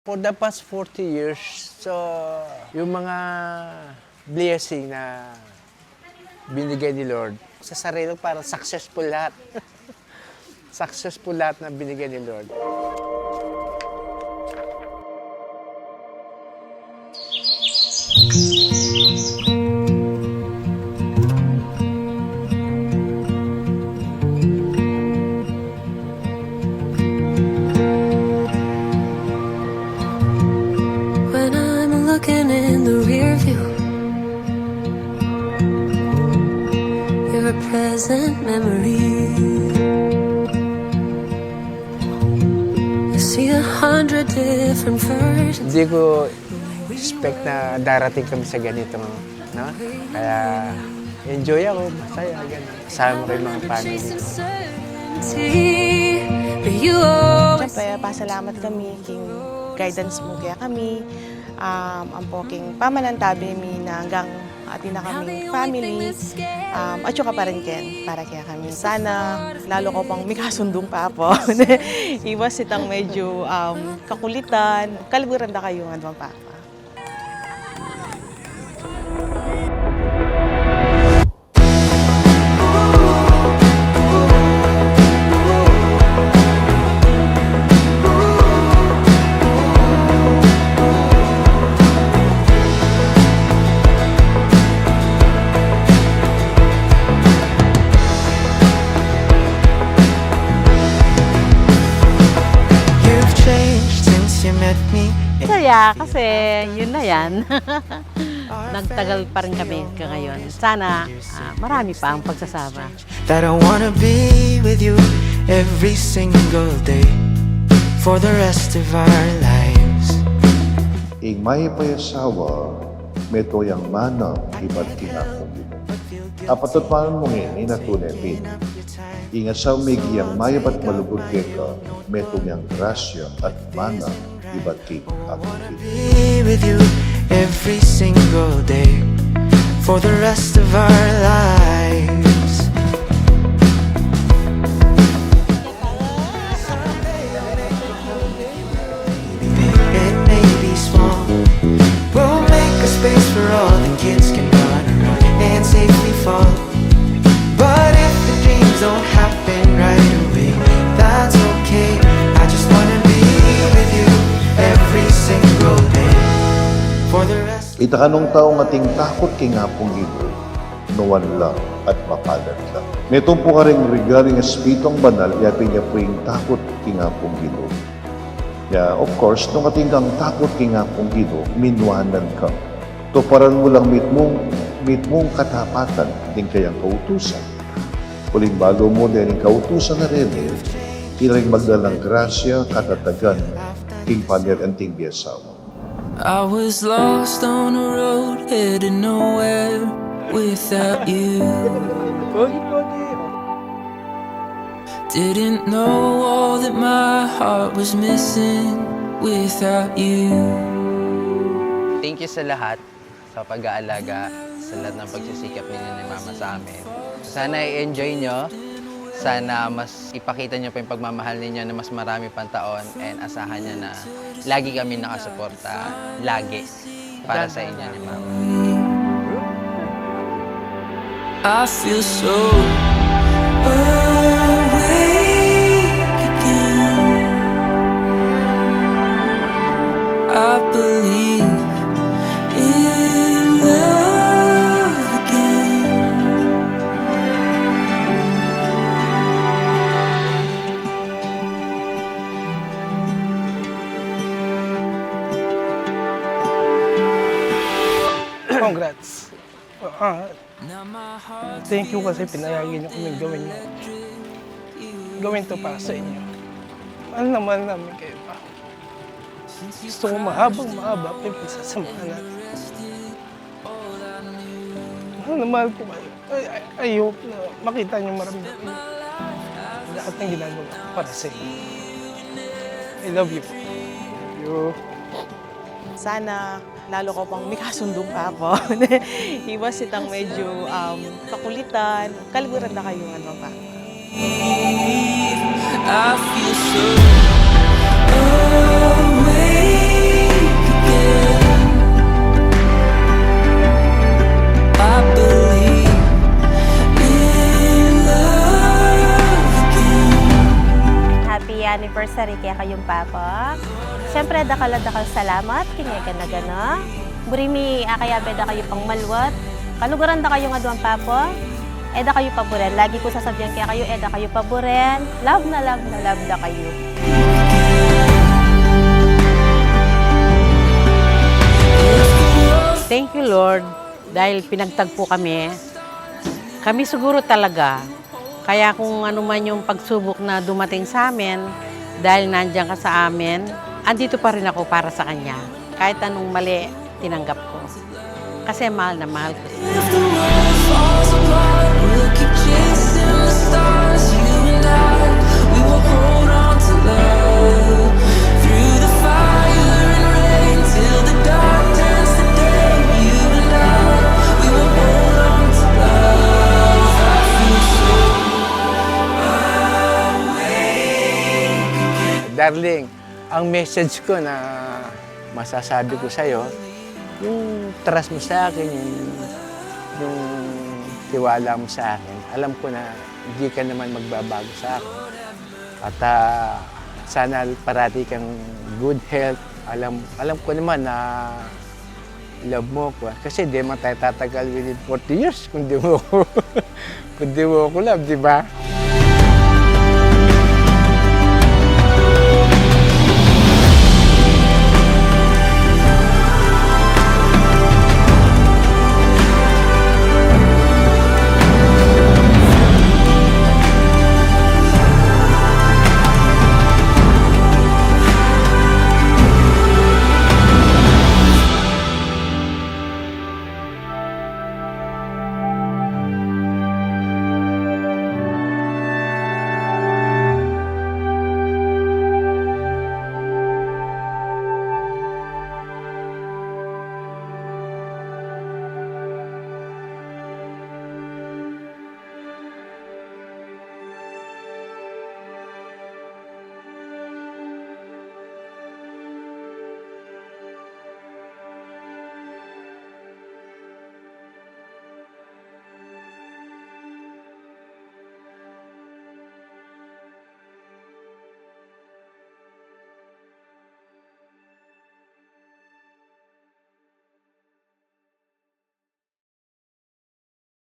For the past 40 years, so yung mga blessing na binigay ni Lord, sa sarili parang successful lahat. Successful lahat na binigay ni Lord. When I'm looking in the rear view, you're a present memory. I see 100 different versions. Hindi ko expect na darating kami sa ganito, no? Kaya enjoy ako, masaya, gano'n. Kasama ko yung mga family ko. Siyempre, pasalamat kami king guidance mo kaya kami. Ang poking pamanantabi mi na hanggang atin na kaming family. At saka pa rin Ken, para kaya kami. Sana lalo ko pang may kasundong pa po. Iwas itang medyo kakulitan. Kaliburan na kayo nga pa. Masaya kasi yun na yan. Nagtagal pa rin kami ngayon. Sana marami pa ang pagsasama. That I wanna be with you every single day for the rest of our lives. Ing may payasawa, meto yang manang iba't kinakong apatot panon mong ini natunetin. Ingat sa umigiyang mayabat malugod ka, meto yang grasya at manang iba't kinakong Be with you every single day for the rest of our lives. It may be small, we'll make a space where all the kids can run around and safely fall. But if the dreams don't happen right away, that's okay. I just wanna be with you every single day for the rest. Itakanong taong ating takot kay nga pong gilo, nuwan lang at mapalat lang. Metong po ka rin regarding espitong banal, yapin niya po yung takot kay nga pong gilo. Yeah, of course, nung ating kang takot kay nga pong gilo, minwanan ka. Tuparan mo lang meet mong katapatan, din kayang kautusan. Uling bago mo din yung kautusan na rin, ilang magdalang grasya, katatagan, king paner and ting biyasawa. I was lost on a road headed nowhere without you. Didn't know all that my heart was missing without you. Thank you sa lahat, sa pag-aalaga, sa lahat ng pagsisikap ninyo ni Mama sa amin. Sana i-enjoy nyo. Sana mas ipakita nyo pa yung pagmamahal ninyo na mas marami pang taon and asahan nyo na lagi kami nakasuporta, lagi, para sa inyo ni Mama. I feel so awake again. I believe in love again. Congrats. Thank you kasi pinayagin niyo kami gawin to para sa inyo. Mahal namin kayo pa. Gusto ko mahaba pa yung pagsasamahan natin. Mahal ko kayo. I hope na makita niyo maramdaman niyo lahat ng ginagawa ko para sa inyo. I love you. Love you. Sana lalo ko pang may kasundong pa ako. Iwas itang medyo kakulitan. Kaliburan na kayo pa. I feel so awake. sari kaya kayong papa. Siyempre, dakal salamat, kinyaga na gana. Burimi, akayabe da kayo pang malwat. Kaluguran da kayo nga duwang papa. Eda kayo paboren. Lagi ko sasabihan kaya kayo, eda kayo paboren. Love na love da kayo. Thank you, Lord, dahil pinagtagpo kami. Kami siguro talaga. Kaya kung ano man yung pagsubok na dumating sa amin, dahil nandiyan ka sa amin, andito pa rin ako para sa Kanya. Kahit anong mali, tinanggap ko. Kasi mahal na mahal ko siya. If the world falls apart, we'll keep chasing the stars. You and I, we will hold on to love. Through the fire and rain, till the dark turns to day. You and I, we will hold on to love. I feel so Darling, ang message ko na masasabi ko sa'yo, yung trust mo sa akin, yung tiwala mo sa akin, alam ko na hindi ka naman magbabago sa akin. At sana parati kang good health. Alam ko naman na love mo ko. Kasi di man tayo tatagal within 40 years kung di mo ko love, di ba?